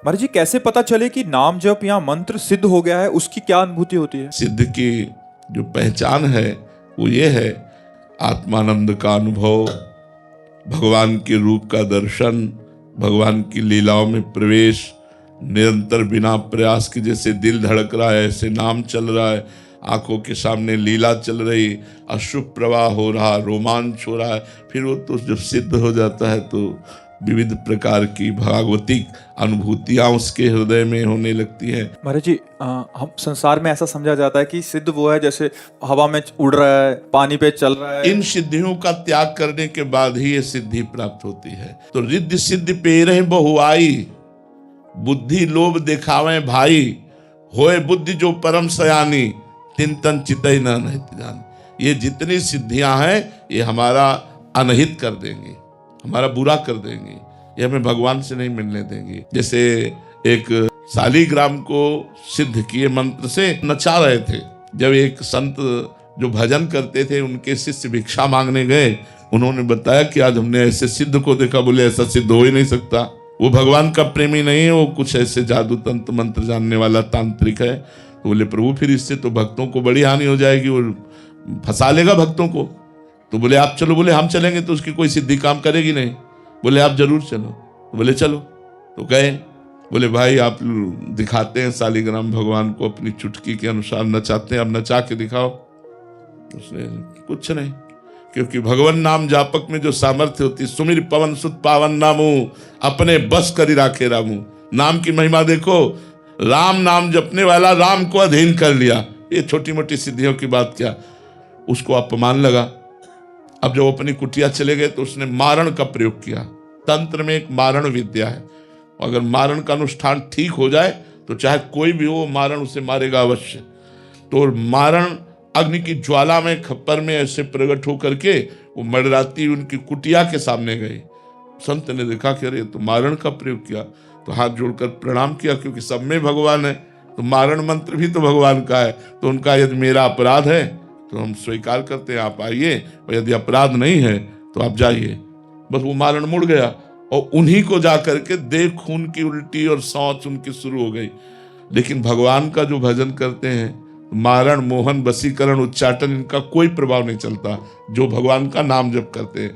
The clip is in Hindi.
महाराज जी, कैसे पता चले कि नाम जप या मंत्र सिद्ध हो गया है? उसकी क्या अनुभूति होती है? सिद्ध की जो पहचान है वो ये है, आत्मानंद का अनुभव, भगवान के रूप का दर्शन, भगवान की लीलाओं में प्रवेश, निरंतर बिना प्रयास के जैसे दिल धड़क रहा है ऐसे नाम चल रहा है, आंखों के सामने लीला चल रही, अश्रु प्रवाह हो रहा, रोमांच हो रहा है। फिर वो तो जब सिद्ध हो जाता है तो विविध प्रकार की भागवतिक अनुभूतियां उसके हृदय में होने लगती है। महाराज जी, हम संसार में ऐसा समझा जाता है कि सिद्ध वो है जैसे हवा में उड़ रहा है, पानी पे चल रहा है। इन सिद्धियों का त्याग करने के बाद ही ये सिद्धि प्राप्त होती है। तो रिद्धि सिद्धि पेरह बहुआई, बुद्धि लोभ दिखावे भाई, होए बुद्धि जो परम सयानी, तिन तन चितई न अनहित जान। ये जितनी सिद्धियां हैं ये हमारा अनहित कर देंगी, हमारा बुरा कर देंगी, ये हमें भगवान से नहीं मिलने देंगी। जैसे एक शालिग्राम को सिद्ध किए मंत्र से नचा रहे थे। जब एक संत जो भजन करते थे उनके शिष्य भिक्षा मांगने गए, उन्होंने बताया कि आज हमने ऐसे सिद्ध को देखा। बोले ऐसा सिद्ध हो ही नहीं सकता, वो भगवान का प्रेमी नहीं है, वो कुछ ऐसे जादू तंत्र मंत्र जानने वाला तांत्रिक है। तो बोले प्रभु फिर इससे तो भक्तों को बड़ी हानि हो जाएगी, वो फंसा लेगा भक्तों को। तो बोले आप चलो। बोले हम चलेंगे तो उसकी कोई सिद्धि काम करेगी नहीं। बोले आप जरूर चलो। तो बोले चलो। तो गए। बोले भाई आप दिखाते हैं शालिग्राम भगवान को अपनी चुटकी के अनुसार नचाते हैं, अब नचा के दिखाओ। उसने कुछ नहीं, क्योंकि भगवान नाम जापक में जो सामर्थ्य होती, सुमिर पवन सुत पावन नामू, अपने बस करी राखे रामू। नाम की महिमा देखो, राम नाम जपने वाला राम को अधीन कर लिया। ये छोटी मोटी सिद्धियों की बात क्या, उसको अपमान लगा। अब जब अपनी कुटिया चले गए तो उसने मारण का प्रयोग किया। तंत्र में एक मारण विद्या है, अगर मारण का अनुष्ठान ठीक हो जाए तो चाहे कोई भी हो, मारण उसे मारेगा अवश्य। तो मारण अग्नि की ज्वाला में, खप्पर में ऐसे प्रकट होकर के वो मडराती उनकी कुटिया के सामने गई। संत ने देखा कि अरे तो मारण का प्रयोग किया, तो हाथ जोड़कर प्रणाम किया, क्योंकि सब में भगवान है तो मारण मंत्र भी तो भगवान का है। तो उनका यदि मेरा अपराध है तो हम स्वीकार करते हैं, आप आइए, और यदि अपराध नहीं है तो आप जाइए। बस वो मारण मुड़ गया और उन्हीं को जा करके देख खून की उल्टी और शौच उनकी शुरू हो गई। लेकिन भगवान का जो भजन करते हैं, मारण मोहन वशीकरण उच्चाटन, इनका कोई प्रभाव नहीं चलता जो भगवान का नाम जप करते हैं।